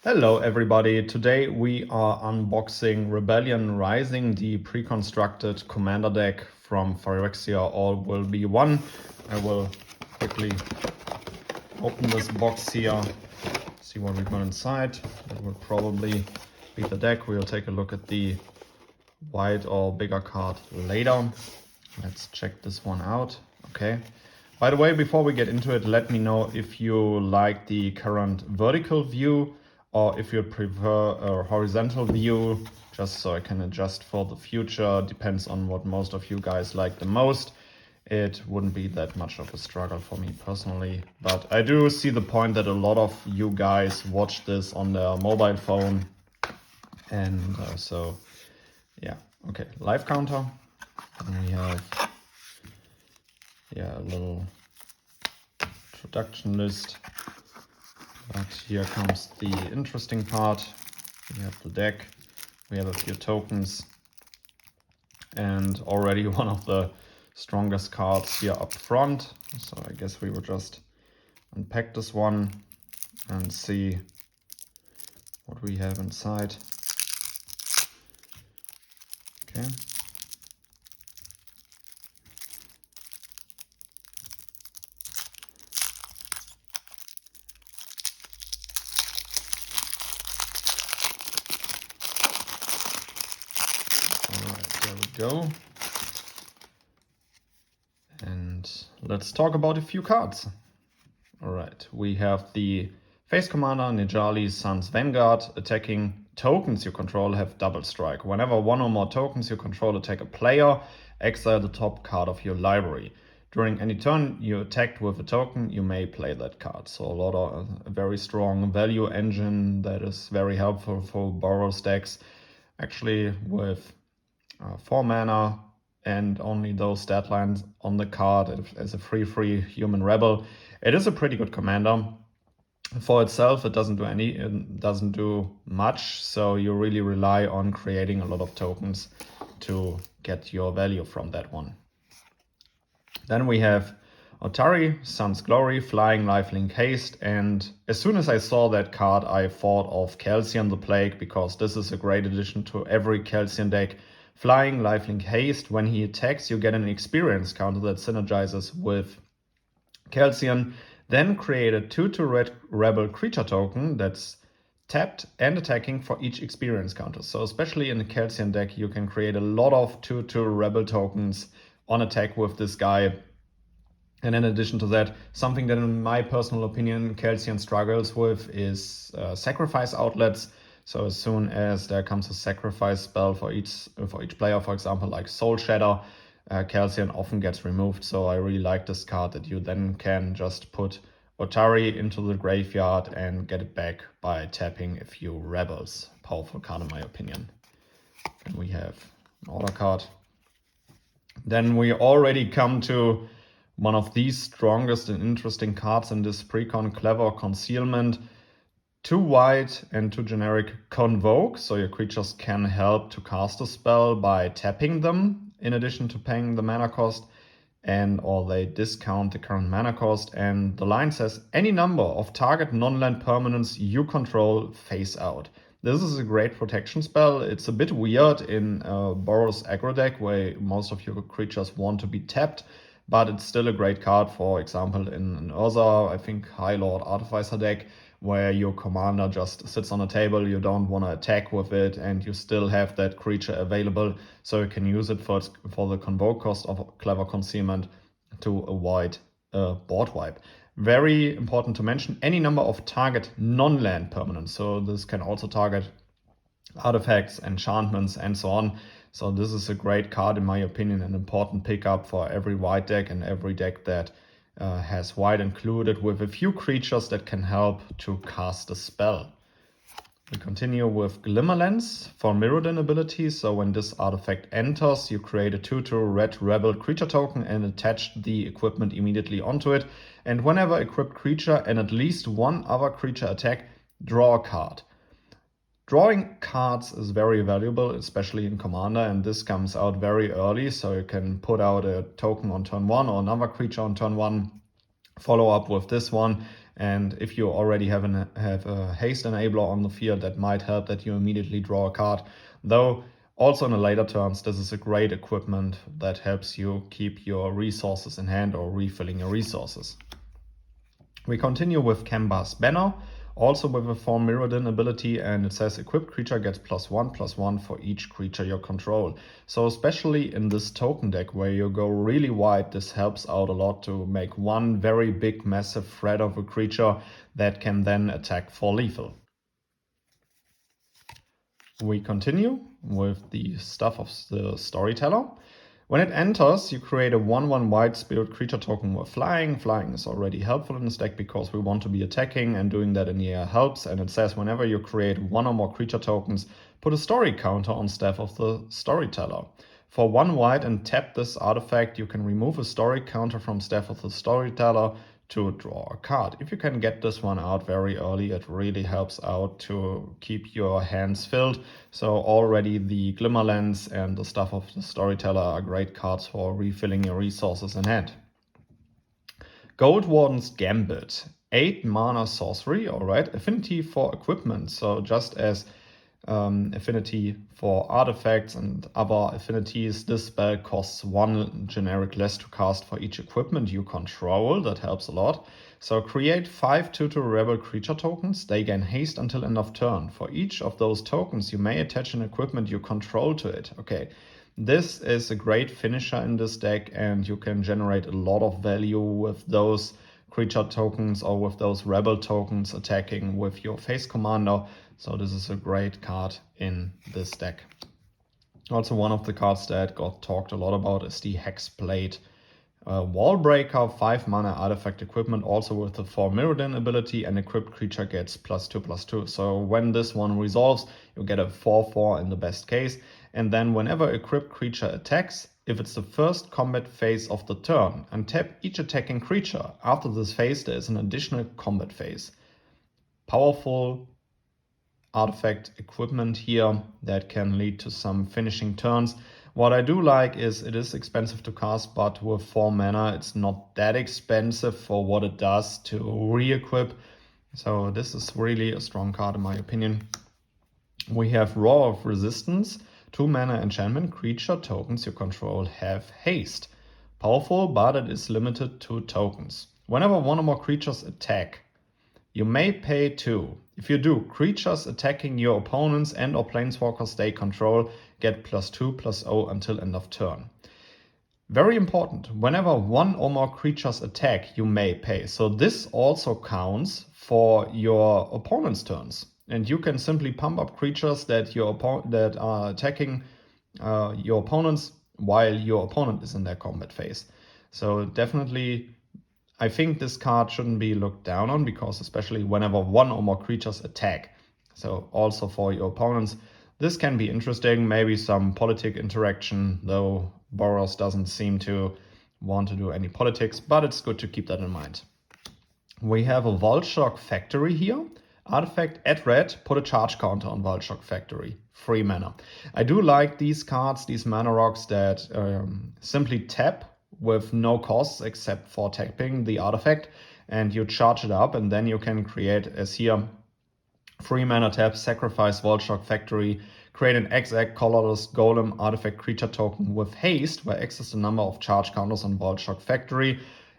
Hello everybody, today we are unboxing Rebellion Rising, the pre-constructed commander deck from Phyrexia All Will Be One. I will quickly open this box here, see what we got inside. That will probably be the deck. We'll take a look at the white or bigger card later. Let's check this one out. Okay. By the way, before we get into it, let me know if you like the current vertical view or if you prefer a horizontal view, just so I can adjust for the future. Depends on what most of you guys like the most. It wouldn't be that much of a struggle for me personally, but I do see the point that a lot of you guys watch this on their mobile phone. And so, yeah, okay, live counter. And we have, a little introduction list. But here comes the interesting part. We have the deck, we have a few tokens, and already one of the strongest cards here up front. So I guess we will just unpack this one and see what we have inside. Okay. There we go. And let's talk about a few cards. All right, we have the Face Commander Nejali Sun's Vanguard. Attacking tokens you control have double strike. Whenever one or more tokens you control attack a player, exile the top card of your library. During any turn you attacked with a token, you may play that card. So a very strong value engine that is very helpful for Boros decks. Actually, with 4 mana and only those stat lines on the card as a free human rebel, it is a pretty good commander. For itself, it doesn't do much, so you really rely on creating a lot of tokens to get your value from that one. Then we have Otari, Sun's Glory, Flying, Lifelink, Haste, and as soon as I saw that card, I thought of Calcium the Plague, because this is a great addition to every Calcium deck. Flying, Lifelink, Haste, when he attacks, you get an experience counter that synergizes with Calcium. Then create a 2/2 red rebel creature token that's tapped and attacking for each experience counter. So especially in the Calcium deck, you can create a lot of 2/2 rebel tokens on attack with this guy. And in addition to that, something that in my personal opinion Calcium struggles with is sacrifice outlets. So as soon as there comes a sacrifice spell for each player, for example, like Soul Shatter, Calcium often gets removed. So I really like this card that you then can just put Otari into the graveyard and get it back by tapping a few rebels. Powerful card in my opinion. And we have an order card. Then we already come to one of the strongest and interesting cards in this precon, Clever Concealment. 2 white and 2 generic Convoke, so your creatures can help to cast a spell by tapping them in addition to paying the mana cost, or they discount the current mana cost. And the line says any number of target non-land permanents you control face out. This is a great protection spell. It's a bit weird in Boros aggro deck where most of your creatures want to be tapped, but it's still a great card, for example, in an Urza, I think High Lord Artificer deck, where your commander just sits on a table, you don't want to attack with it, and you still have that creature available, so you can use it for the Convoke cost of Clever Concealment to avoid a board wipe. Very important to mention, any number of target non-land permanents, so this can also target artifacts, enchantments, and so on. So this is a great card in my opinion, an important pickup for every white deck and every deck that has white included, with a few creatures that can help to cast a spell. We continue with Glimmerlens for Mirrodin ability. So when this artifact enters, you create a 2/2 red rebel creature token and attach the equipment immediately onto it. And whenever equipped creature and at least one other creature attack, draw a card. Drawing cards is very valuable, especially in Commander, and this comes out very early, so you can put out a token on turn 1 or another creature on turn 1, follow up with this one, And if you already have a haste enabler on the field, that might help that you immediately draw a card. Though also in the later turns, this is a great equipment that helps you keep your resources in hand or refilling your resources. We continue with Kemba's Banner, also with a 4 Mirrodin ability, and it says equipped creature gets +1/+1 for each creature you control. So especially in this token deck where you go really wide, this helps out a lot to make one very big massive threat of a creature that can then attack for lethal. We continue with the stuff of the Storyteller. When it enters, you create a 1/1 white spirit creature token with flying. Flying is already helpful in this deck because we want to be attacking, and doing that in the air helps. And it says whenever you create one or more creature tokens, put a story counter on Staff of the Storyteller. For 1 white and tap this artifact, you can remove a story counter from Staff of the Storyteller to draw a card. If you can get this one out very early, it really helps out to keep your hands filled. So already the Glimmerlens and the Stuff of the Storyteller are great cards for refilling your resources in hand. Goldwarden's Gambit, 8 mana sorcery, alright, affinity for equipment. So just as affinity for artifacts and other affinities, this spell costs 1 generic less to cast for each equipment you control. That helps a lot. So create 5 2/2 rebel creature tokens. They gain haste until end of turn. For each of those tokens, you may attach an equipment you control to it. Okay, this is a great finisher in this deck, and you can generate a lot of value with those creature tokens or with those rebel tokens attacking with your face commander. So this is a great card in this deck. Also, one of the cards that got talked a lot about is the Hexblade Wallbreaker, 5 mana artifact equipment, also with the 4 Mirrodin ability, and equipped creature gets +2/+2. So when this one resolves, you get a 4/4 in the best case. And then whenever equipped creature attacks, if it's the first combat phase of the turn, untap each attacking creature. After this phase, there is an additional combat phase. Powerful artifact equipment here that can lead to some finishing turns. What I do like is it is expensive to cast, but with 4 mana, it's not that expensive for what it does to re-equip. So this is really a strong card in my opinion. We have Roar of Resistance, 2 mana enchantment, creature tokens you control have haste. Powerful, but it is limited to tokens. Whenever one or more creatures attack, you may pay 2. If you do, creatures attacking your opponents and or planeswalkers they control get +2/+0 until end of turn. Very important, whenever one or more creatures attack, you may pay. So this also counts for your opponent's turns. And you can simply pump up creatures that are attacking your opponents while your opponent is in their combat phase. So definitely, I think this card shouldn't be looked down on, because especially whenever one or more creatures attack, so also for your opponents, this can be interesting. Maybe some politic interaction, though Boros doesn't seem to want to do any politics, but it's good to keep that in mind. We have a Volshock Factory here. Artifact at red, put a charge counter on Volshock Factory. 3 mana. I do like these cards, these mana rocks that simply tap with no costs except for tapping the artifact, and you charge it up, and then you can create, as here, 3 mana tap, sacrifice Volshock Factory, create an XX colorless golem artifact creature token with haste, where X is the number of charge counters on Volshock Factory,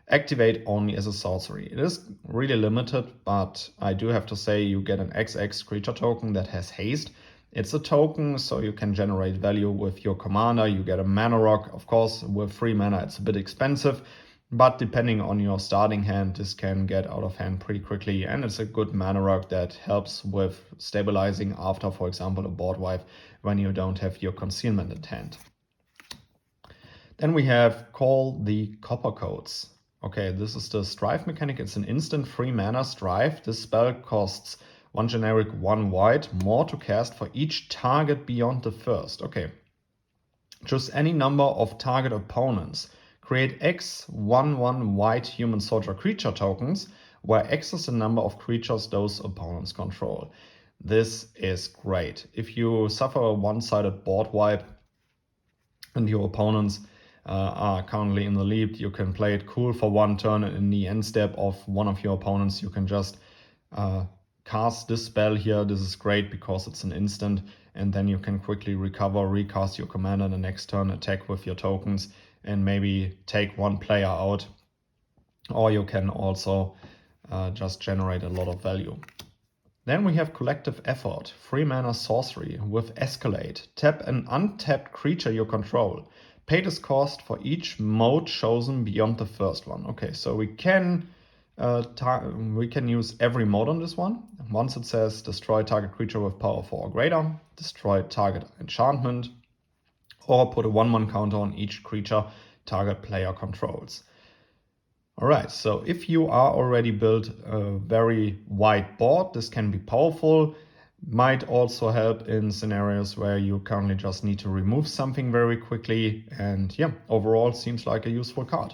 activate only as a sorcery. It is really limited, but I do have to say you get an XX creature token that has haste. It's a token, so you can generate value with your commander. You get a mana rock. Of course, with 3 mana, it's a bit expensive, but depending on your starting hand, this can get out of hand pretty quickly, and it's a good mana rock that helps with stabilizing after, for example, a board wipe when you don't have your concealment at hand. Then we have Call the Copper Codes. Okay, this is the Strife mechanic. It's an instant 3 mana Strife. This spell costs 1 generic, 1 white, more to cast for each target beyond the first. Okay. Choose any number of target opponents. Create X 1/1 white human soldier creature tokens, where X is the number of creatures those opponents control. This is great. If you suffer a one-sided board wipe and your opponents are currently in the lead, you can play it cool for one turn, and in the end step of one of your opponents, you can just cast this spell here. This is great because it's an instant, and then you can quickly recover, recast your commander the next turn, attack with your tokens, and maybe take one player out. Or you can also just generate a lot of value. Then we have Collective Effort, 3 mana sorcery with Escalate. Tap an untapped creature you control. Pay this cost for each mode chosen beyond the first one. Okay, so we can use every mode on this one. Once it says destroy target creature with power 4 or greater, destroy target enchantment, or put a 1/1 counter on each creature target player controls. Alright, so if you are already built a very wide board, this can be powerful. Might also help in scenarios where you currently just need to remove something very quickly. And yeah, overall seems like a useful card.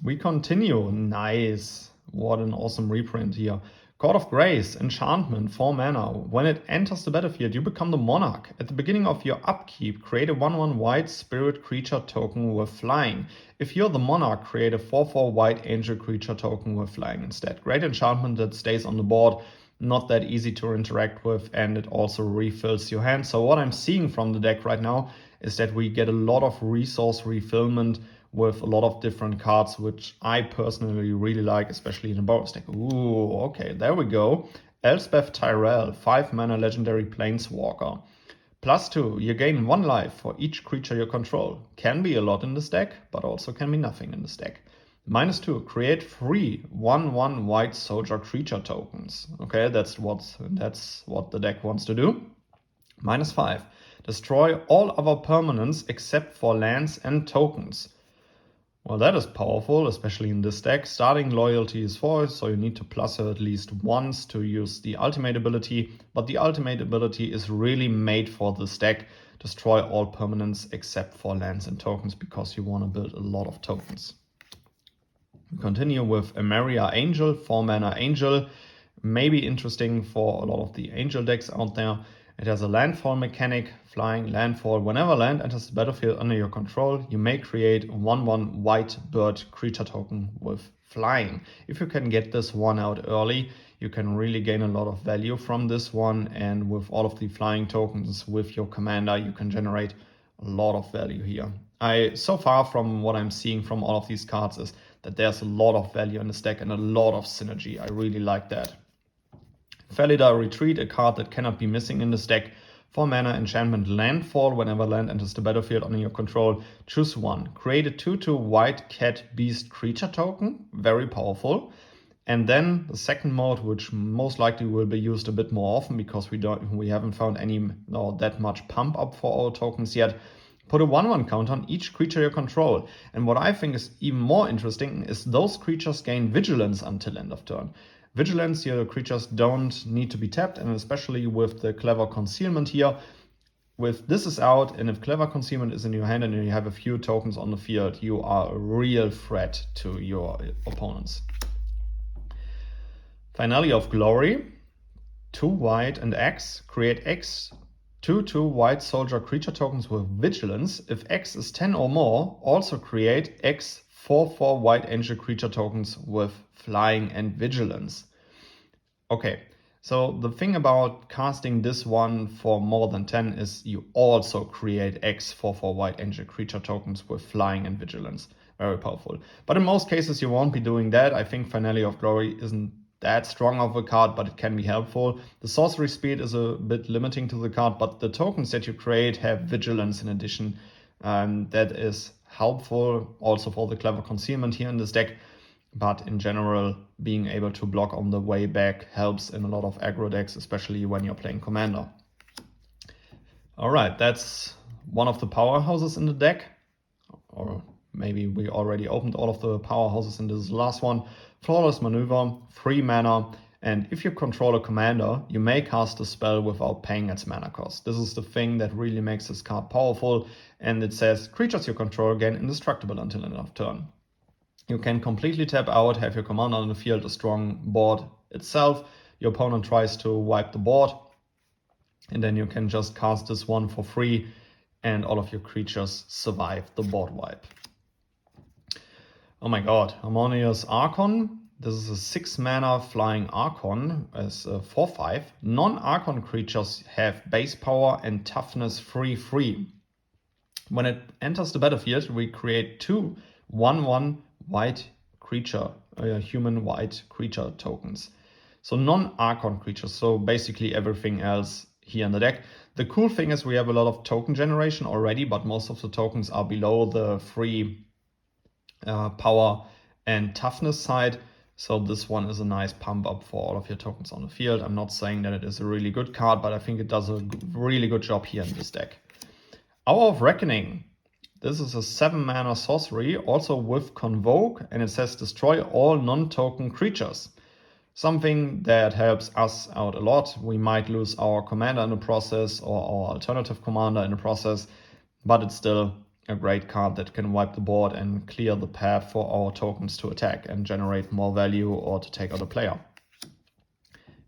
We continue. Nice. What an awesome reprint here. Court of Grace, enchantment, 4 mana. When it enters the battlefield, you become the monarch. At the beginning of your upkeep, create a 1/1 white spirit creature token with flying. If you're the monarch, create a 4/4 white angel creature token with flying instead. Great enchantment that stays on the board, not that easy to interact with, and it also refills your hand. So what I'm seeing from the deck right now is that we get a lot of resource refillment with a lot of different cards, which I personally really like, especially in a Boros deck. Ooh, okay, there we go. Elspeth Tyrell, 5 mana legendary planeswalker. +2, you gain 1 life for each creature you control. Can be a lot in this deck, but also can be nothing in this deck. -2, create 3 1/1 white soldier creature tokens. Okay, that's what the deck wants to do. -5, destroy all other permanents except for lands and tokens. Well, that is powerful, especially in this deck. Starting loyalty is 4, so you need to plus her at least once to use the ultimate ability. But the ultimate ability is really made for this deck. Destroy all permanents except for lands and tokens, because you want to build a lot of tokens. We continue with Emeria Angel, 4 mana angel. Maybe interesting for a lot of the angel decks out there. It has a landfall mechanic, flying landfall. Whenever land enters the battlefield under your control, you may create a 1/1 white bird creature token with flying. If you can get this one out early, you can really gain a lot of value from this one. And with all of the flying tokens with your commander, you can generate a lot of value here. So far from what I'm seeing from all of these cards is that there's a lot of value in this deck and a lot of synergy. I really like that. Felidar Retreat, a card that cannot be missing in this deck. 4 mana enchantment landfall. Whenever land enters the battlefield under your control, choose 1. Create a 2/2 white cat beast creature token. Very powerful. And then the second mode, which most likely will be used a bit more often because we haven't found that much pump up for our tokens yet. Put a 1/1 counter on each creature you control. And what I think is even more interesting is those creatures gain vigilance until end of turn. Vigilance, your creatures don't need to be tapped, and especially with the Clever Concealment here. With this is out, and if Clever Concealment is in your hand and you have a few tokens on the field, you are a real threat to your opponents. Finale of Glory, 2 white and X. Create X 2/2 white soldier creature tokens with vigilance. If X is 10 or more, also create X 4/4 white angel creature tokens with flying and vigilance. Okay, so the thing about casting this one for more than 10 is you also create X 4/4 white angel creature tokens with flying and vigilance. Very powerful. But in most cases you won't be doing that. I think Finale of Glory isn't that strong of a card, but it can be helpful. The sorcery speed is a bit limiting to the card, but the tokens that you create have vigilance in addition. That is helpful also for the Clever Concealment here in this deck. But in general, being able to block on the way back helps in a lot of aggro decks, especially when you're playing Commander. Alright, that's one of the powerhouses in the deck. Or maybe we already opened all of the powerhouses in this last one. Flawless Maneuver, 3 mana, and if you control a commander, you may cast a spell without paying its mana cost. This is the thing that really makes this card powerful, and it says creatures you control gain indestructible until end of turn. You can completely tap out, have your commander on the field, a strong board itself. Your opponent tries to wipe the board, and then you can just cast this one for free. and all of your creatures survive the board wipe. Oh my god, Harmonious Archon. This is a 6 mana flying Archon as a 4/5. Non-Archon creatures have base power and toughness 3/3. When it enters the battlefield, we create 2 1/1 white creature, human white creature tokens. So non-Archon creatures, so basically everything else here in the deck. The cool thing is we have a lot of token generation already, but most of the tokens are below the 3 power and toughness side. So this one is a nice pump up for all of your tokens on the field. I'm not saying that it is a really good card, but I think it does a really good job here in this deck. Hour of Reckoning. This is a 7 mana sorcery, also with Convoke, and it says destroy all non-token creatures. Something that helps us out a lot. We might lose our commander in the process or our alternative commander in the process, but it's still a great card that can wipe the board and clear the path for our tokens to attack and generate more value or to take out a player.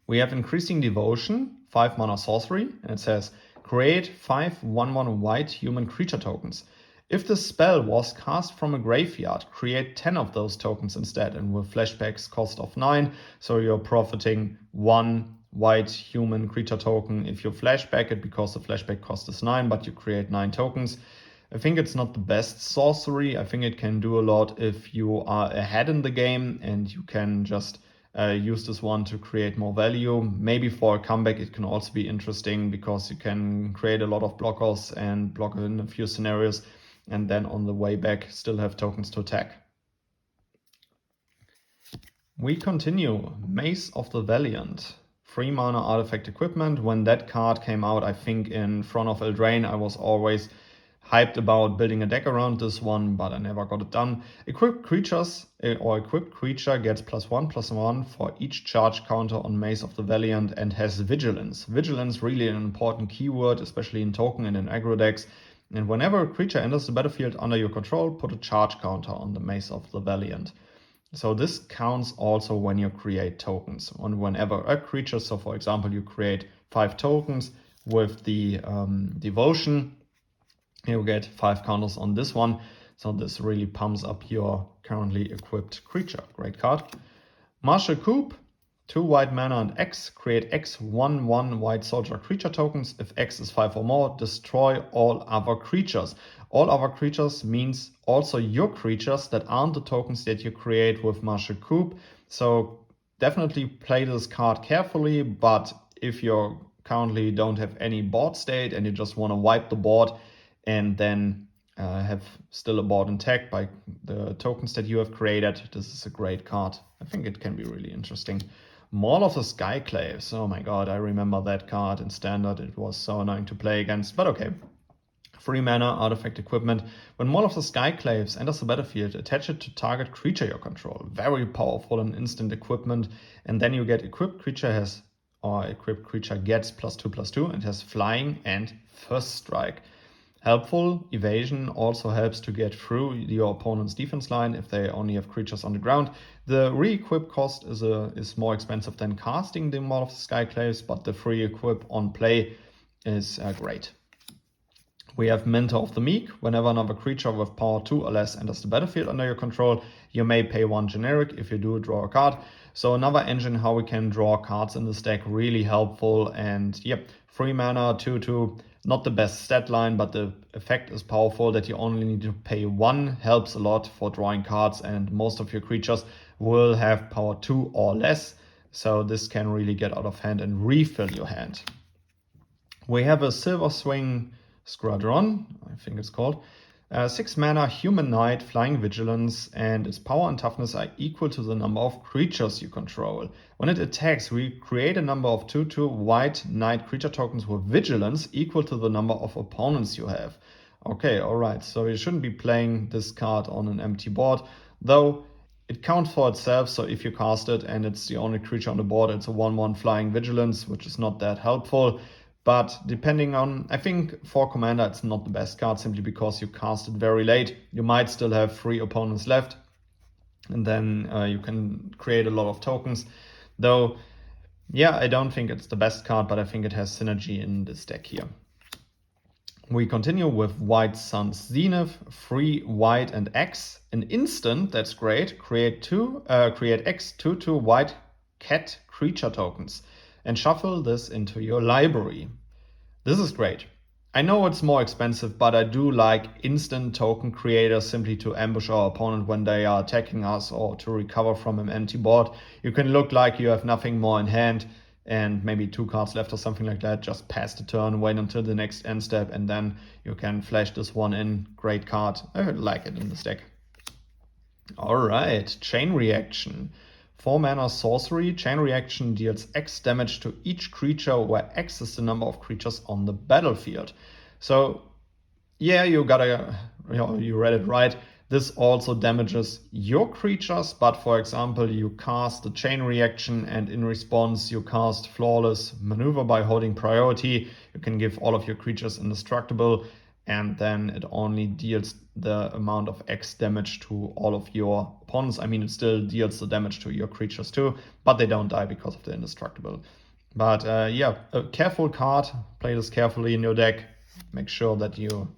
We have Increasing Devotion, 5 mana sorcery, and it says create 5 1/1 white human creature tokens. If the spell was cast from a graveyard, create 10 of those tokens instead, and with flashbacks cost of 9, so you're profiting 1 white human creature token if you flashback it, because the flashback cost is 9, but you create 9 tokens. I think it's not the best sorcery. I think it can do a lot if you are ahead in the game and you can just use this one to create more value. Maybe for a comeback it can also be interesting because you can create a lot of blockers and block in a few scenarios, and then on the way back still have tokens to attack. We continue. Mace of the Valiant. 3 mana artifact equipment. When that card came out, I think in Throne of Eldraine, I was always hyped about building a deck around this one, but I never got it done. Equipped creatures or equipped creature gets +1/+1 for each charge counter on Mace of the Valiant and has Vigilance. Vigilance really an important keyword, especially in token and in aggro decks. And whenever a creature enters the battlefield under your control, put a charge counter on the Mace of the Valiant. So this counts also when you create tokens. And whenever a creature, so for example, you create 5 tokens with the Devotion, you get 5 counters on this one. So this really pumps up your currently equipped creature. Great card. Martial Coup. 2 white mana and X, create X 1/1 white soldier creature tokens. If X is 5 or more, destroy all other creatures. All other creatures means also your creatures that aren't the tokens that you create with Martial Coup. So definitely play this card carefully, but if you currently don't have any board state and you just want to wipe the board and then have still a board intact by the tokens that you have created, this is a great card. I think it can be really interesting. Maul of the Skyclaves. Oh my god, I remember that card in Standard. It was so annoying to play against, but okay. 3 mana artifact equipment. When Maul of the Skyclaves enters the battlefield, attach it to target creature you control. Very powerful and instant equipment. And then you get equipped creature has, or equipped creature gets +2/+2 and has flying and first strike. Helpful. Evasion also helps to get through your opponent's defense line if they only have creatures on the ground. The re-equip cost is more expensive than casting the Maul of the Skyclaves, but the free equip on play is great. We have Mentor of the Meek. Whenever another creature with power 2 or less enters the battlefield under your control, you may pay 1 generic. If you do, draw a card. So another engine how we can draw cards in this deck, really helpful. And yep, 3 mana, 2/2. Not the best stat line, but the effect is powerful that you only need to pay 1. Helps a lot for drawing cards, and most of your creatures will have power 2 or less. So this can really get out of hand and refill your hand. We have a Silverswing Squadron, I think it's called. 6 mana human knight, flying vigilance, and its power and toughness are equal to the number of creatures you control. When it attacks, we create a number of 2/2 white knight creature tokens with vigilance equal to the number of opponents you have. Okay, alright, so you shouldn't be playing this card on an empty board, though it counts for itself, so if you cast it and it's the only creature on the board, it's a 1/1 flying vigilance, which is not that helpful. But depending on, I think for Commander it's not the best card simply because you cast it very late. You might still have 3 opponents left and then you can create a lot of tokens. Though, yeah, I don't think it's the best card, but I think it has synergy in this deck here. We continue with White Sun's Zenith, free white and X. An instant, that's great. Create X 2/2 white cat creature tokens and shuffle this into your library. This is great. I know it's more expensive, but I do like instant token creators simply to ambush our opponent when they are attacking us or to recover from an empty board. You can look like you have nothing more in hand and maybe 2 cards left or something like that. Just pass the turn, wait until the next end step, and then you can flash this one in. Great card. I like it in this deck. Alright, Chain Reaction. 4 mana sorcery. Chain Reaction deals X damage to each creature where X is the number of creatures on the battlefield. So yeah, you read it right. This also damages your creatures, but for example, you cast the Chain Reaction and in response you cast Flawless Maneuver by holding priority. You can give all of your creatures indestructible, and then it only deals the amount of X damage to all of your opponents. I mean, it still deals the damage to your creatures too, but they don't die because of the indestructible. But yeah, a careful card. Play this carefully in your deck. Make sure that you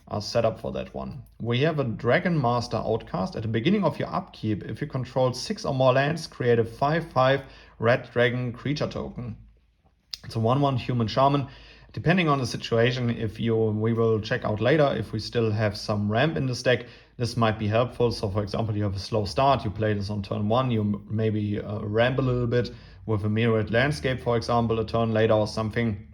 are set up for that one. We have a Dragon Master Outcast. At the beginning of your upkeep, if you control 6 or more lands, create a 5/5 red dragon creature token. It's a 1/1 human shaman. Depending on the situation, we will check out later if we still have some ramp in this deck, this might be helpful. So for example, you have a slow start, you play this on turn 1, you maybe ramp a little bit with a Mirrored Landscape, for example, a turn later or something.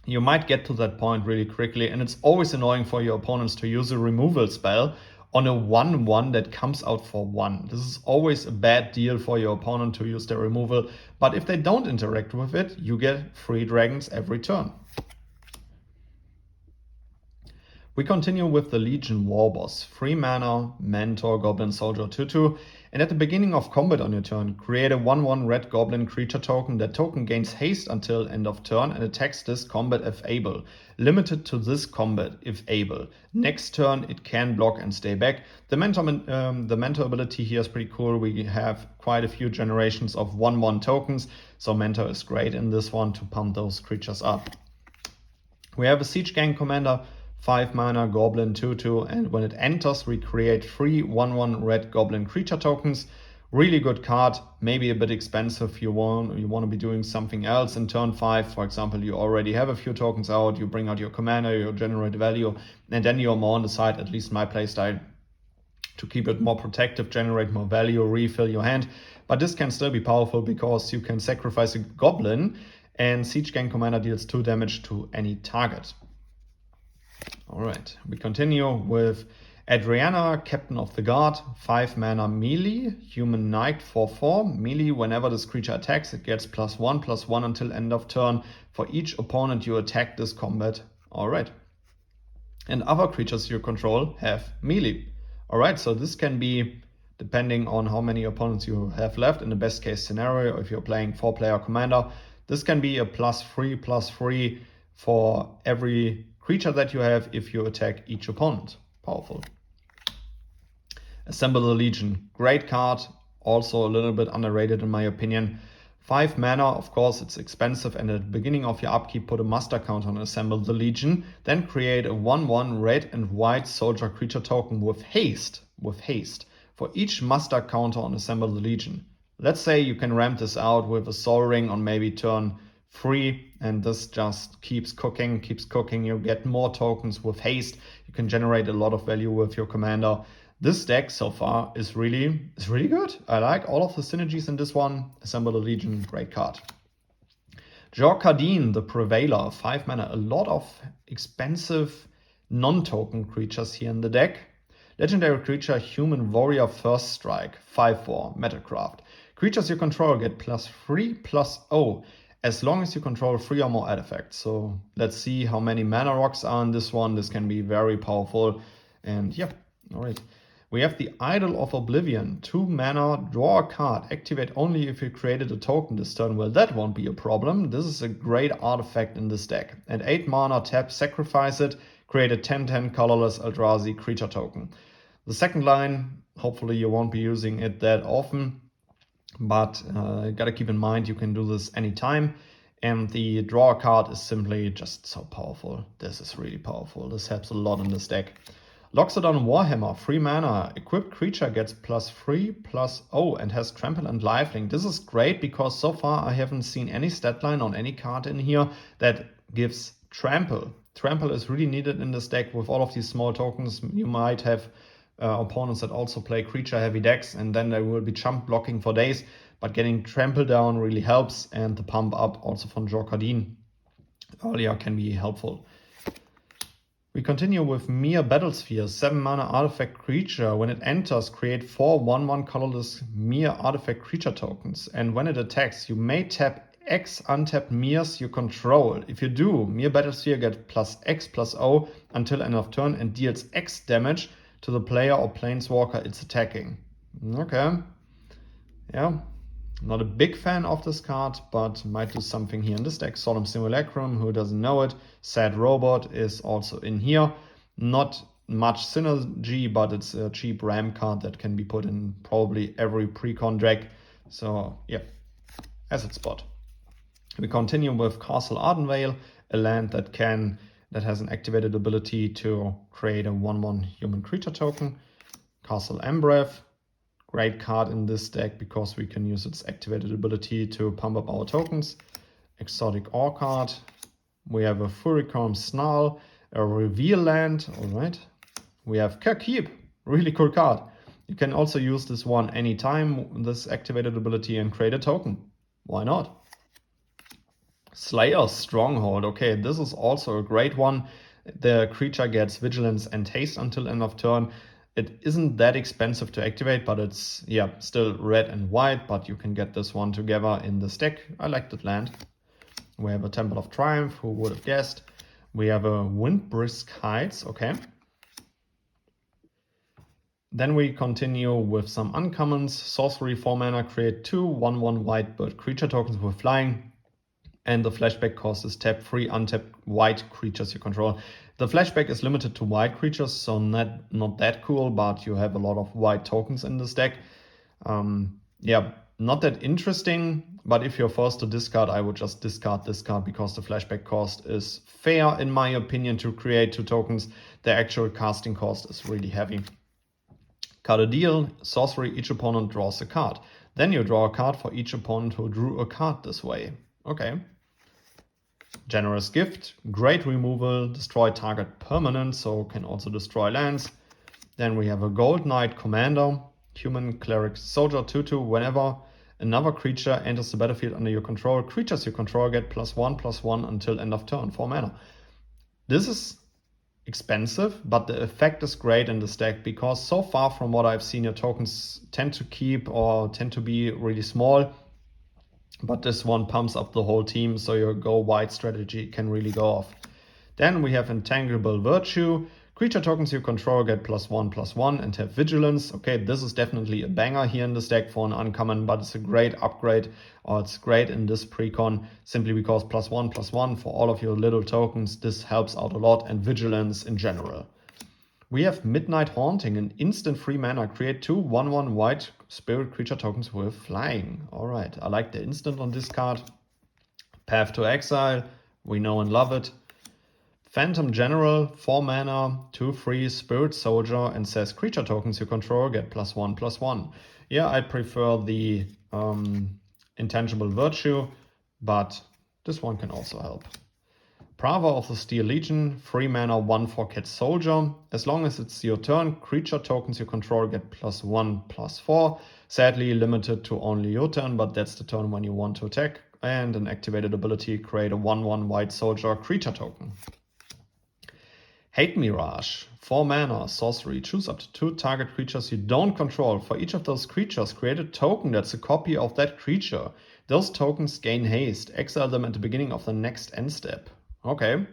You might get to that point really quickly, and it's always annoying for your opponents to use a removal spell on a 1/1 that comes out for 1. This is always a bad deal for your opponent to use their removal, but if they don't interact with it, you get free dragons every turn. We continue with the Legion Warboss. 3 mana, Mentor, Goblin, Soldier, 2/2. And at the beginning of combat on your turn, create a 1/1 red goblin creature token. That token gains haste until end of turn and attacks this combat if able. Limited to this combat if able. Next turn it can block and stay back. The Mentor ability here is pretty cool. We have quite a few generations of 1/1 tokens, so Mentor is great in this one to pump those creatures up. We have a Siege Gang Commander. 5 mana, Goblin, 2/2, and when it enters, we create 3 1/1 red Goblin creature tokens. Really good card, maybe a bit expensive. You want to be doing something else in turn 5. For example, you already have a few tokens out, you bring out your commander, you generate value, and then you're more on the side, at least my playstyle, to keep it more protective, generate more value, refill your hand. But this can still be powerful because you can sacrifice a Goblin, and Siege Gang Commander deals 2 damage to any target. Alright, we continue with Adriana, Captain of the Guard, 5 mana melee, Human Knight 4/4. Melee, whenever this creature attacks, it gets +1/+1 until end of turn for each opponent you attack this combat. Alright. And other creatures you control have melee. Alright, so this can be, depending on how many opponents you have left, in the best case scenario, if you're playing 4-player commander, this can be a +3/+3 for every creature that you have if you attack each opponent. Powerful. Assemble the Legion. Great card. Also a little bit underrated in my opinion. 5 mana, of course it's expensive, and at the beginning of your upkeep put a muster count on Assemble the Legion. Then create a 1/1 red and white soldier creature token with haste. For each muster counter on Assemble the Legion. Let's say you can ramp this out with a Soul Ring on maybe turn 3, and this just keeps cooking. You get more tokens with haste. You can generate a lot of value with your commander. This deck so far is really good. I like all of the synergies in this one. Assemble the Legion, great card. Jor-Kadeen, the Prevailer, 5 mana. A lot of expensive non-token creatures here in the deck. Legendary creature, Human Warrior, First Strike, 5/4, Metacraft. Creatures you control get +3/+0. as long as you control 3 or more artifacts. So let's see how many mana rocks are in this one. This can be very powerful. And yeah, all right. We have the Idol of Oblivion. 2 mana, draw a card. Activate only if you created a token this turn. Well, that won't be a problem. This is a great artifact in this deck. And 8 mana, tap, sacrifice it. Create a 10/10 colorless Eldrazi creature token. The second line, hopefully you won't be using it that often. But you gotta keep in mind you can do this anytime. And the draw card is simply just so powerful. This is really powerful. This helps a lot in this deck. Loxodon Warhammer, 3 mana. Equipped creature gets +3/+0 and has Trample and Lifelink. This is great because so far I haven't seen any stat line on any card in here that gives Trample. Trample is really needed in this deck with all of these small tokens. You might have opponents that also play creature heavy decks, and then they will be chump blocking for days. But getting Trample down really helps, and the pump up also from Jor-Kardin earlier can be helpful. We continue with Myr Battlesphere, 7 mana artifact creature. When it enters, create 4 1/1 colorless Myr artifact creature tokens. And when it attacks, you may tap X untapped Myrs you control. If you do, Myr Battlesphere gets +X/+0 until end of turn and deals X damage to the player or planeswalker it's attacking. Okay. Yeah. Not a big fan of this card, but might do something here in this deck. Solemn Simulacrum, who doesn't know it. Sad Robot is also in here. Not much synergy, but it's a cheap RAM card that can be put in probably every pre-con deck. So yeah, asset spot. We continue with Castle Ardenvale, a land that has an activated ability to create a 1/1 human creature token. Castle Embrath. Great card in this deck because we can use its activated ability to pump up our tokens. Exotic Ore card. We have a Furicorn Snarl, a Reveal land. Alright. We have Kirkheap. Really cool card. You can also use this one anytime, this activated ability, and create a token. Why not? Slayer's Stronghold. Okay, this is also a great one. The creature gets Vigilance and Haste until end of turn. It isn't that expensive to activate, but it's, yeah, still red and white, but you can get this one together in this deck. I like that land. We have a Temple of Triumph, who would have guessed. We have a Windbrisk Heights, okay. Then we continue with some uncommons. Sorcery, 4 mana, create 2 1/1 white bird creature tokens with flying. And the flashback cost is tap 3 untapped white creatures you control. The flashback is limited to white creatures, so not that cool, but you have a lot of white tokens in this deck. Yeah, not that interesting, but if you're forced to discard, I would just discard this card because the flashback cost is fair, in my opinion, to create 2 tokens. The actual casting cost is really heavy. Card a deal, sorcery, each opponent draws a card. Then you draw a card for each opponent who drew a card this way. Okay. Generous Gift, great removal, destroy target permanent, so can also destroy lands. Then we have a Gold Knight Commander, Human Cleric Soldier 2/2. Whenever another creature enters the battlefield under your control, creatures you control get +1/+1 until end of turn, 4 mana. This is expensive, but the effect is great in this deck because so far from what I've seen, your tokens tend to keep or tend to be really small. But this one pumps up the whole team, so your go wide strategy can really go off. Then we have Intangible Virtue. Creature tokens you control get +1/+1 and have Vigilance. Okay, this is definitely a banger here in this deck for an uncommon, but it's a great upgrade, or it's great in this precon, simply because +1/+1 for all of your little tokens. This helps out a lot, and Vigilance in general. We have Midnight Haunting, an instant 3 mana. Create 2 1/1 white spirit creature tokens with flying. Alright, I like the instant on this card. Path to Exile, we know and love it. Phantom General, 4 mana, 2/3 Spirit Soldier, and says creature tokens you control get +1/+1. Yeah, I prefer the Intangible Virtue, but this one can also help. Prava of the Steel Legion, 3 mana, 1/4 Cat Soldier. As long as it's your turn, creature tokens you control get +1/+4. Sadly limited to only your turn, but that's the turn when you want to attack. And an activated ability, create a 1/1 White Soldier creature token. Hate Mirage, 4 mana, sorcery. Choose up to 2 target creatures you don't control. For each of those creatures, create a token that's a copy of that creature. Those tokens gain haste. Exile them at the beginning of the next end step. Okay.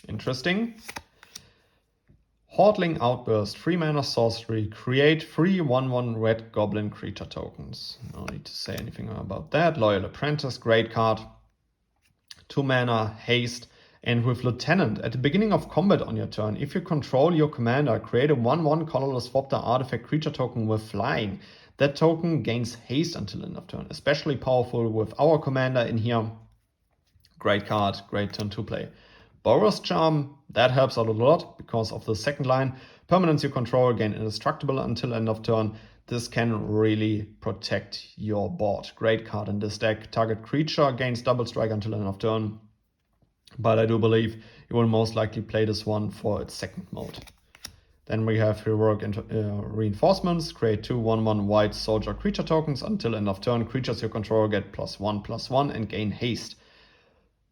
Interesting. Hortling Outburst, 3 mana sorcery. Create 3 1/1 red goblin creature tokens. No need to say anything about that. Loyal Apprentice, great card. 2 mana, haste. And with Lieutenant, at the beginning of combat on your turn, if you control your commander, create a 1/1 colorless Swapta artifact creature token with flying. That token gains haste until end of turn. Especially powerful with our commander in here. Great card, great turn 2 play. Boros Charm, that helps out a lot because of the second line. Permanents you control gain indestructible until end of turn. This can really protect your board. Great card in this deck. Target creature gains double strike until end of turn. But I do believe you will most likely play this one for its second mode. Then we have Heroic Reinforcements. Create 2 1/1 white soldier creature tokens. Until end of turn, creatures you control get +1/+1 and gain haste.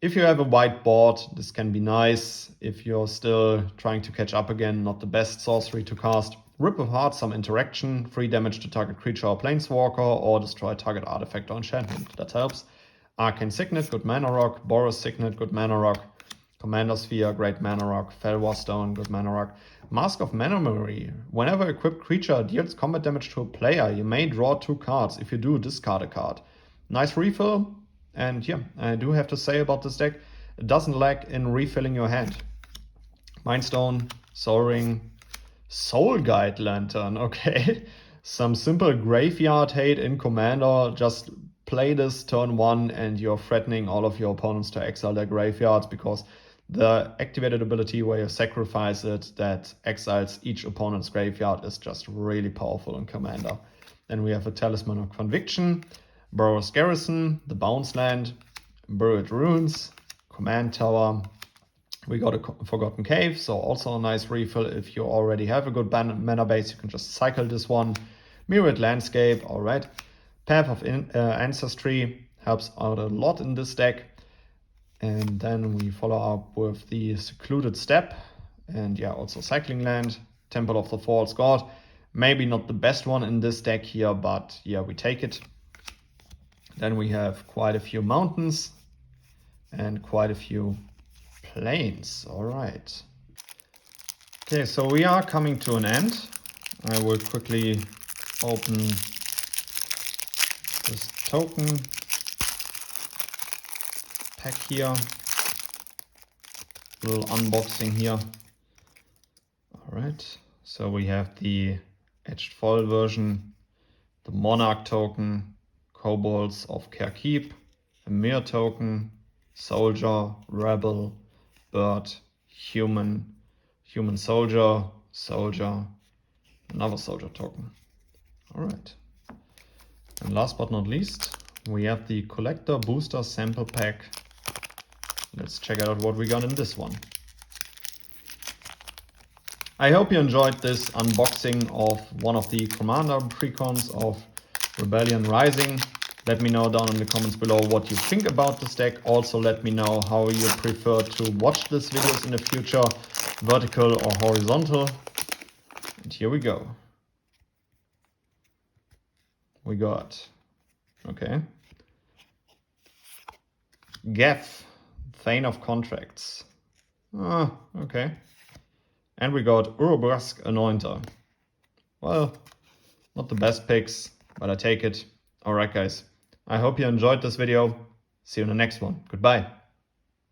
If you have a white board, this can be nice. If you're still trying to catch up again, not the best sorcery to cast. Rip apart some interaction, 3 damage to target creature or planeswalker, or destroy target artifact or enchantment. That helps. Arcane Signet, good mana rock. Boros Signet, good mana rock. Commander Sphere, great mana rock. Felwar Stone, good mana rock. Mask of Memory. Whenever a equipped creature deals combat damage to a player, you may draw 2 cards. If you do, discard a card. Nice refill. And yeah, I do have to say about this deck, it doesn't lack in refilling your hand. Mindstone, Soul Ring, Soul Guide Lantern, okay. Some simple graveyard hate in Commander. Just play this turn 1 and you're threatening all of your opponents to exile their graveyards because the activated ability where you sacrifice it that exiles each opponent's graveyard is just really powerful in Commander. Then we have a Talisman of Conviction, Boros Garrison, the Bounce Land, Buried Ruins, Command Tower. We got a Forgotten Cave, so also a nice refill. If you already have a good mana base, you can just cycle this one. Mirrored Landscape, alright. Path of Ancestry helps out a lot in this deck. And then we follow up with the Secluded Steppe, and yeah, also Cycling Land, Temple of the False God. Maybe not the best one in this deck here, but yeah, we take it. Then we have quite a few mountains and quite a few plains. All right. Okay, so we are coming to an end. I will quickly open this token pack here. Little unboxing here. All right. So we have the Etched Foil version, the Monarch token, Kobolds of Kharkiv, a Mir token, Soldier, Rebel, Bird, Human, Human Soldier, Soldier, another Soldier token. Alright. And last but not least, we have the Collector Booster Sample Pack. Let's check out what we got in this one. I hope you enjoyed this unboxing of one of the Commander precons of Rebellion Rising. Let me know down in the comments below what you think about this deck. Also let me know how you prefer to watch these videos in the future, vertical or horizontal. And here we go. We got, okay, Geth, Thane of Contracts. Okay. And we got Urabrask Anointer. Well, not the best picks, but I take it. Alright guys, I hope you enjoyed this video. See you in the next one. Goodbye.